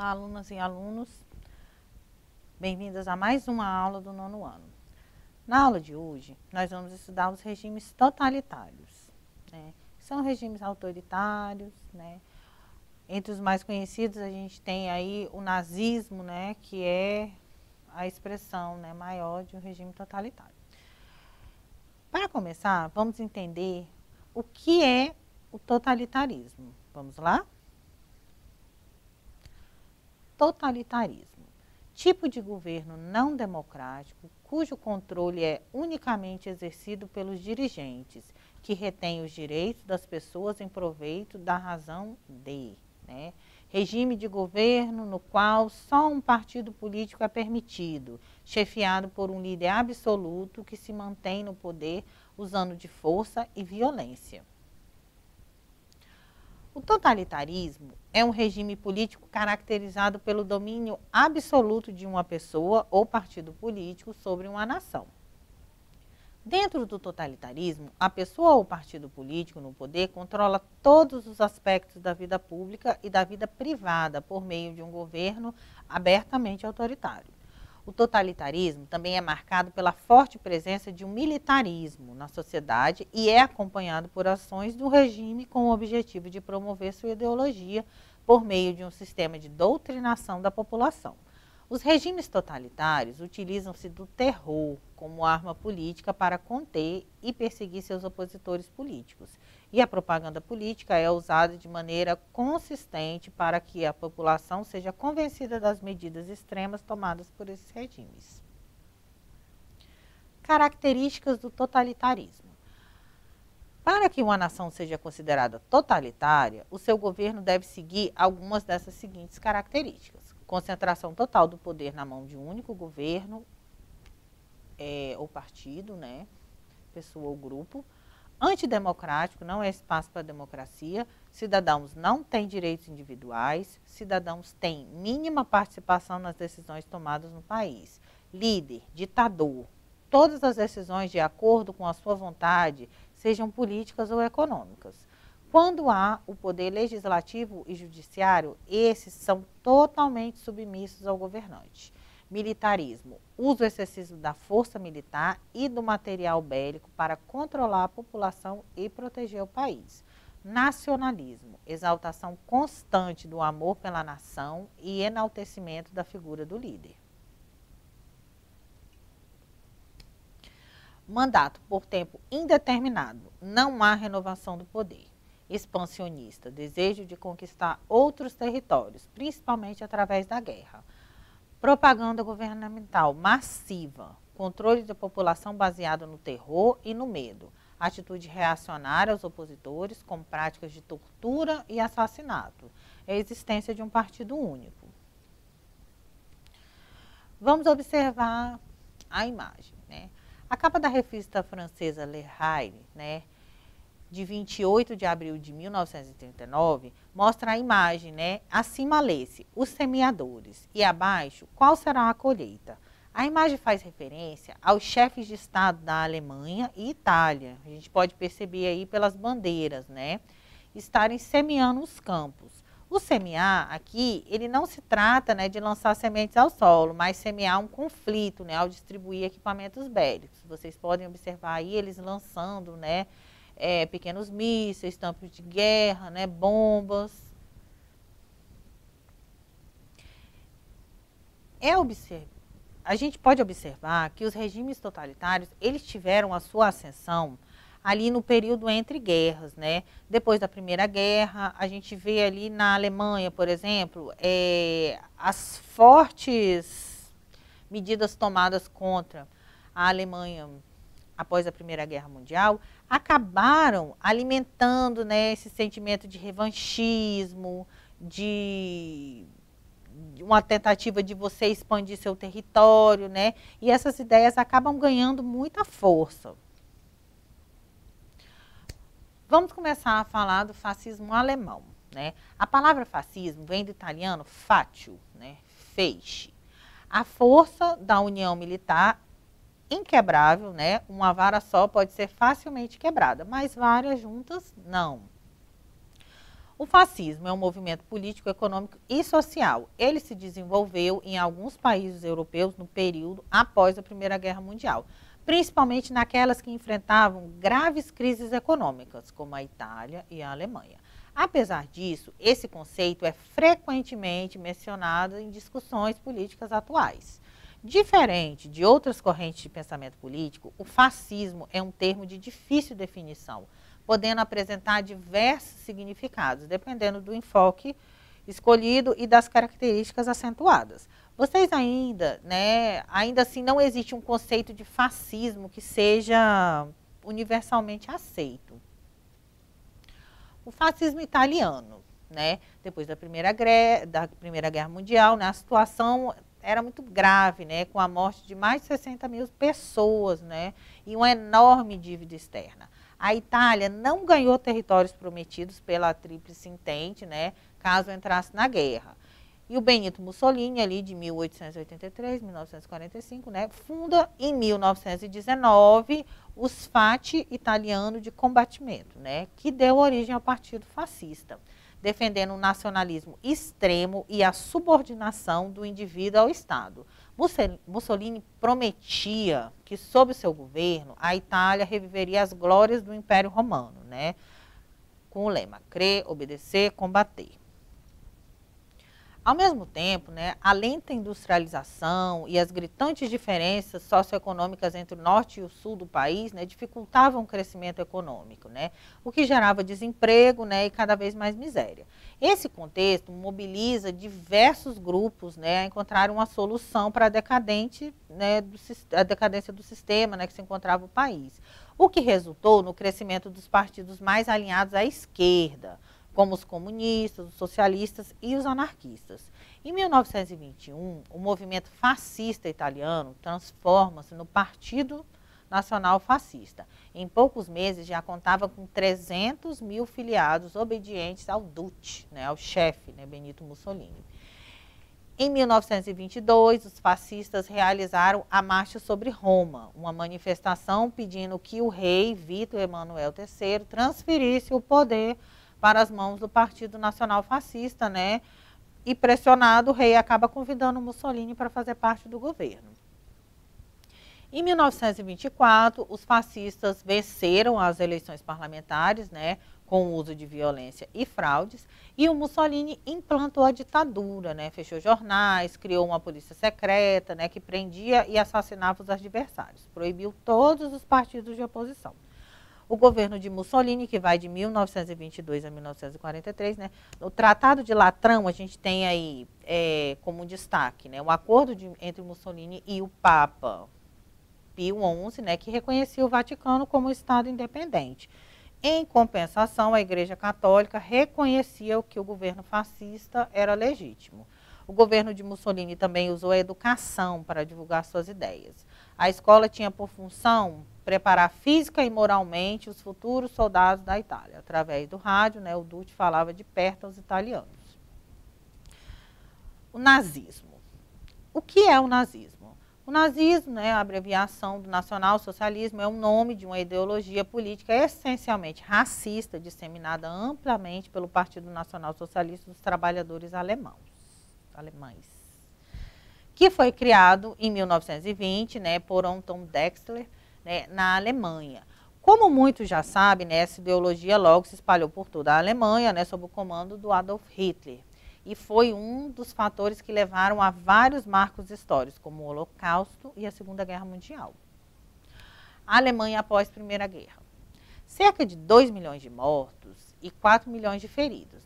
Olá, alunas e alunos. Bem-vindas a mais uma aula do nono ano. Na aula de hoje, nós vamos estudar os regimes totalitários, né? São regimes autoritários, né? Entre os mais conhecidos, a gente tem aí o nazismo, né? Que é a expressão, né, maior de um regime totalitário. Para começar, vamos entender o que é o totalitarismo. Vamos lá? Totalitarismo. Tipo de governo não democrático, cujo controle é unicamente exercido pelos dirigentes, que retém os direitos das pessoas em proveito da razão de, né? Regime de governo no qual só um partido político é permitido, chefiado por um líder absoluto que se mantém no poder usando de força e violência. O totalitarismo é um regime político caracterizado pelo domínio absoluto de uma pessoa ou partido político sobre uma nação. Dentro do totalitarismo, a pessoa ou partido político no poder controla todos os aspectos da vida pública e da vida privada por meio de um governo abertamente autoritário. O totalitarismo também é marcado pela forte presença de um militarismo na sociedade e é acompanhado por ações do regime com o objetivo de promover sua ideologia por meio de um sistema de doutrinação da população. Os regimes totalitários utilizam-se do terror como arma política para conter e perseguir seus opositores políticos. E a propaganda política é usada de maneira consistente para que a população seja convencida das medidas extremas tomadas por esses regimes. Características do totalitarismo. Para que uma nação seja considerada totalitária, o seu governo deve seguir algumas dessas seguintes características. Concentração total do poder na mão de um único governo ou partido, né? Pessoa ou grupo. Antidemocrático, não é espaço para democracia. Cidadãos não têm direitos individuais. Cidadãos têm mínima participação nas decisões tomadas no país. Líder, ditador. Todas as decisões de acordo com a sua vontade, sejam políticas ou econômicas. Quando há o poder legislativo e judiciário, esses são totalmente submissos ao governante. Militarismo, uso excessivo da força militar e do material bélico para controlar a população e proteger o país. Nacionalismo, exaltação constante do amor pela nação e enaltecimento da figura do líder. Mandato por tempo indeterminado, não há renovação do poder. Expansionista, desejo de conquistar outros territórios, principalmente através da guerra. Propaganda governamental massiva, controle da população baseado no terror e no medo. Atitude reacionária aos opositores com práticas de tortura e assassinato. A existência de um partido único. Vamos observar a imagem, né? A capa da revista francesa Le Haïr, né, de 28 de abril de 1939, mostra a imagem, né, acima lê-se, os semeadores, e abaixo, qual será a colheita. A imagem faz referência aos chefes de Estado da Alemanha e Itália. A gente pode perceber aí pelas bandeiras, né, estarem semeando os campos. O semear aqui, ele não se trata, né, de lançar sementes ao solo, mas semear um conflito, né, ao distribuir equipamentos bélicos. Vocês podem observar aí eles lançando, né, pequenos mísseis, tanques de guerra, né, bombas. A gente pode observar que os regimes totalitários, eles tiveram a sua ascensão ali no período entre guerras, né? Depois da Primeira Guerra, a gente vê ali na Alemanha, por exemplo, as fortes medidas tomadas contra a Alemanha após a Primeira Guerra Mundial, acabaram alimentando, né, esse sentimento de revanchismo, de uma tentativa de você expandir seu território, né? E essas ideias acabam ganhando muita força. Vamos começar a falar do fascismo alemão, né? A palavra fascismo vem do italiano fatio, né? Feixe. A força da união militar inquebrável, né? Uma vara só pode ser facilmente quebrada, mas várias juntas não. O fascismo é um movimento político, econômico e social. Ele se desenvolveu em alguns países europeus no período após a Primeira Guerra Mundial, principalmente naquelas que enfrentavam graves crises econômicas, como a Itália e a Alemanha. Apesar disso, esse conceito é frequentemente mencionado em discussões políticas atuais. Diferente de outras correntes de pensamento político, o fascismo é um termo de difícil definição, podendo apresentar diversos significados, dependendo do enfoque escolhido e das características acentuadas. Vocês ainda assim, não existe um conceito de fascismo que seja universalmente aceito. O fascismo italiano, depois da Primeira Guerra Mundial, a situação era muito grave, com a morte de mais de 60 mil pessoas, e uma enorme dívida externa. A Itália não ganhou territórios prometidos pela Tríplice Entente, caso entrasse na guerra. E o Benito Mussolini, ali de 1883, 1945, funda em 1919 os FACI Italiano de Combatimento, que deu origem ao Partido Fascista, defendendo o nacionalismo extremo e a subordinação do indivíduo ao Estado. Mussolini prometia que, sob o seu governo, a Itália reviveria as glórias do Império Romano, com o lema crer, obedecer, combater. Ao mesmo tempo, a lenta industrialização e as gritantes diferenças socioeconômicas entre o norte e o sul do país dificultavam o crescimento econômico, o que gerava desemprego e cada vez mais miséria. Esse contexto mobiliza diversos grupos a encontrar uma solução para a decadência do sistema que se encontrava o país, o que resultou no crescimento dos partidos mais alinhados à esquerda, como os comunistas, os socialistas e os anarquistas. Em 1921, o movimento fascista italiano transforma-se no Partido Nacional Fascista. Em poucos meses já contava com 300 mil filiados obedientes ao Duce, ao chefe, Benito Mussolini. Em 1922, os fascistas realizaram a Marcha sobre Roma, uma manifestação pedindo que o rei Vítor Emanuel III transferisse o poder para as mãos do Partido Nacional Fascista, e pressionado, o rei acaba convidando Mussolini para fazer parte do governo. Em 1924, os fascistas venceram as eleições parlamentares, com o uso de violência e fraudes, e o Mussolini implantou a ditadura, fechou jornais, criou uma polícia secreta, que prendia e assassinava os adversários, proibiu todos os partidos de oposição. O governo de Mussolini, que vai de 1922 a 1943, no Tratado de Latrão, a gente tem aí como destaque o acordo entre Mussolini e o Papa Pio XI, que reconhecia o Vaticano como Estado independente. Em compensação, a Igreja Católica reconhecia que o governo fascista era legítimo. O governo de Mussolini também usou a educação para divulgar suas ideias. A escola tinha por função preparar física e moralmente os futuros soldados da Itália. Através do rádio, o Duce falava de perto aos italianos. O nazismo. O que é o nazismo? O nazismo, a abreviação do nacional-socialismo, é o nome de uma ideologia política essencialmente racista, disseminada amplamente pelo Partido Nacional Socialista dos Trabalhadores alemães, que foi criado em 1920, por Anton Dexter, na Alemanha. Como muitos já sabem, essa ideologia logo se espalhou por toda a Alemanha, sob o comando do Adolf Hitler. E foi um dos fatores que levaram a vários marcos históricos, como o Holocausto e a Segunda Guerra Mundial. A Alemanha após a Primeira Guerra. Cerca de 2 milhões de mortos e 4 milhões de feridos,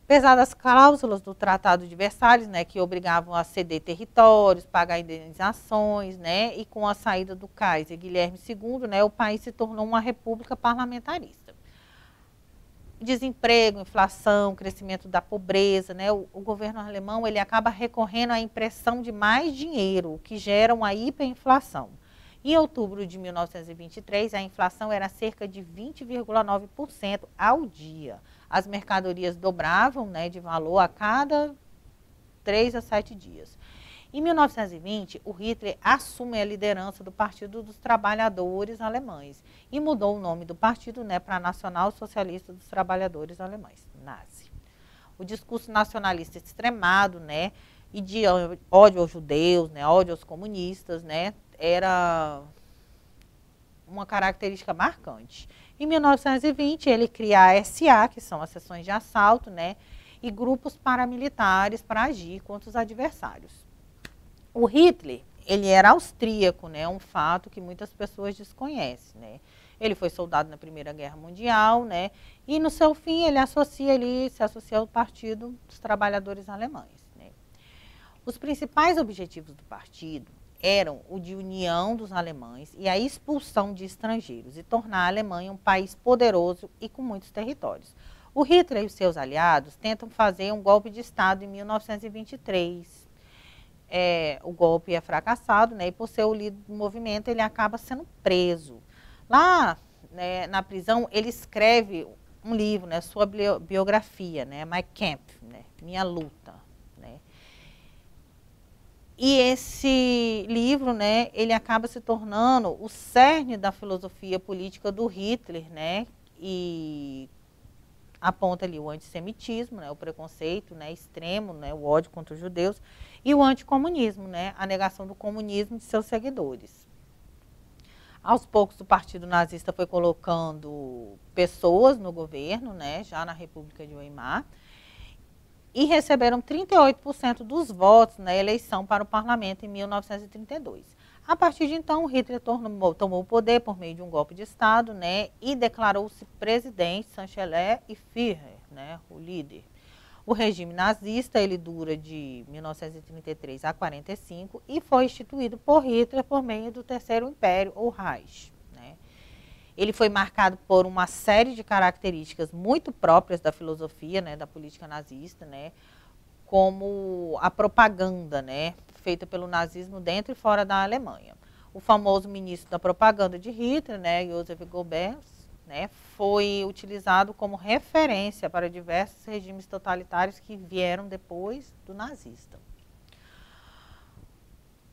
Apesar das cláusulas do Tratado de Versalhes, que obrigavam a ceder territórios, pagar indenizações, e com a saída do Kaiser Guilherme II, o país se tornou uma república parlamentarista. Desemprego, inflação, crescimento da pobreza, o governo alemão ele acaba recorrendo à impressão de mais dinheiro, o que gera uma hiperinflação. Em outubro de 1923, a inflação era cerca de 20,9% ao dia. As mercadorias dobravam de valor a cada 3 a 7 dias. Em 1920, o Hitler assume a liderança do Partido dos Trabalhadores Alemães e mudou o nome do partido, né, para Nacional Socialista dos Trabalhadores Alemães, Nazi. O discurso nacionalista extremado, né, e de ódio aos judeus, né, ódio aos comunistas, né, era uma característica marcante. Em 1920, ele cria a SA, que são as seções de assalto, né, e grupos paramilitares para agir contra os adversários. O Hitler, ele era austríaco, né, um fato que muitas pessoas desconhecem, né. Ele foi soldado na Primeira Guerra Mundial, né, e no seu fim ele se associa ao Partido dos Trabalhadores Alemães, né. Os principais objetivos do partido eram o de união dos alemães e a expulsão de estrangeiros e tornar a Alemanha um país poderoso e com muitos territórios. O Hitler e os seus aliados tentam fazer um golpe de Estado em 1923. O golpe é fracassado, né, e por ser o líder do movimento, ele acaba sendo preso. Lá, né, na prisão, ele escreve um livro, né, sua biografia, né, My Camp, né, Minha Luta. Né. E esse livro, né, ele acaba se tornando o cerne da filosofia política do Hitler, né, e aponta ali o antissemitismo, né, o preconceito, né, extremo, né, o ódio contra os judeus, e o anticomunismo, né, a negação do comunismo de seus seguidores. Aos poucos, o partido nazista foi colocando pessoas no governo, né, já na República de Weimar, e receberam 38% dos votos na eleição para o parlamento em 1932. A partir de então, Hitler tomou o poder por meio de um golpe de Estado, né, e declarou-se presidente, chanceler e Führer, né, o líder. O regime nazista ele dura de 1933 a 1945 e foi instituído por Hitler por meio do Terceiro Império, ou Reich. Né. Ele foi marcado por uma série de características muito próprias da filosofia, né, da política nazista, né, como a propaganda, né, feita pelo nazismo dentro e fora da Alemanha. O famoso ministro da propaganda de Hitler, né, Joseph Goebbels, né, foi utilizado como referência para diversos regimes totalitários que vieram depois do nazista.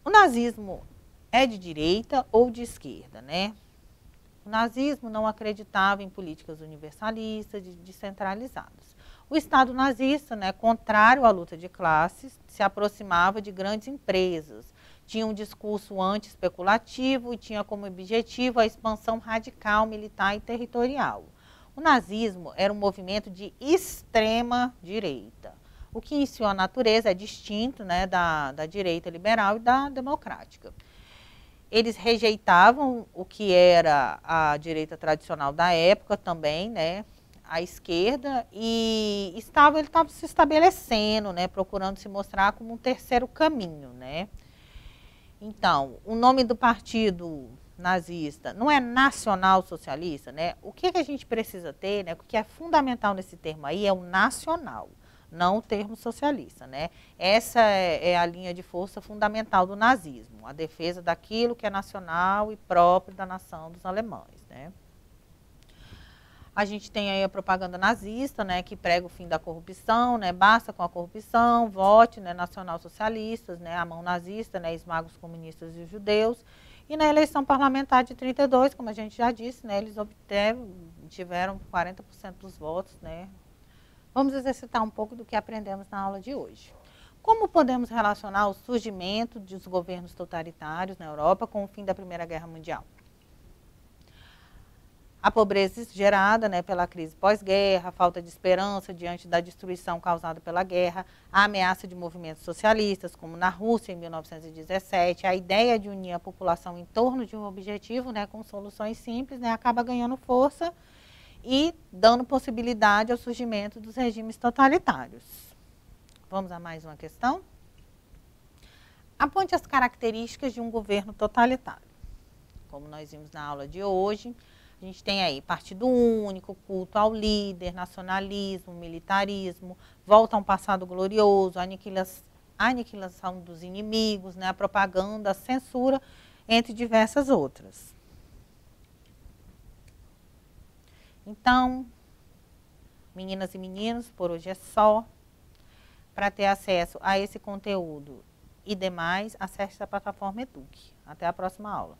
O nazismo é de direita ou de esquerda, né? O nazismo não acreditava em políticas universalistas e descentralizadas. O Estado nazista, né, contrário à luta de classes, se aproximava de grandes empresas, tinha um discurso anti-especulativo e tinha como objetivo a expansão radical, militar e territorial. O nazismo era um movimento de extrema direita, o que em sua natureza é distinto, né, da direita liberal e da democrática. Eles rejeitavam o que era a direita tradicional da época também, né, a esquerda, e ele estava se estabelecendo, né, procurando se mostrar como um terceiro caminho, né. Então, o nome do partido nazista não é nacional socialista, né? O que a gente precisa ter, né, o que é fundamental nesse termo aí é o nacional, não o termo socialista, né? Essa é a linha de força fundamental do nazismo, a defesa daquilo que é nacional e próprio da nação dos alemães, né? A gente tem aí a propaganda nazista, né, que prega o fim da corrupção, né, basta com a corrupção, vote, né, nacional-socialistas, né, a mão nazista, né, esmaga os comunistas e os judeus. E na eleição parlamentar de 32, como a gente já disse, né, eles tiveram 40% dos votos, né. Vamos exercitar um pouco do que aprendemos na aula de hoje. Como podemos relacionar o surgimento dos governos totalitários na Europa com o fim da Primeira Guerra Mundial? A pobreza gerada, né, pela crise pós-guerra, a falta de esperança diante da destruição causada pela guerra, a ameaça de movimentos socialistas, como na Rússia em 1917, a ideia de unir a população em torno de um objetivo, né, com soluções simples, né, acaba ganhando força e dando possibilidade ao surgimento dos regimes totalitários. Vamos a mais uma questão? Aponte as características de um governo totalitário. Como nós vimos na aula de hoje, a gente tem aí partido único, culto ao líder, nacionalismo, militarismo, volta a um passado glorioso, aniquilação dos inimigos, né, a propaganda, a censura, entre diversas outras. Então, meninas e meninos, por hoje é só. Para ter acesso a esse conteúdo e demais, acesse a plataforma Eduque. Até a próxima aula.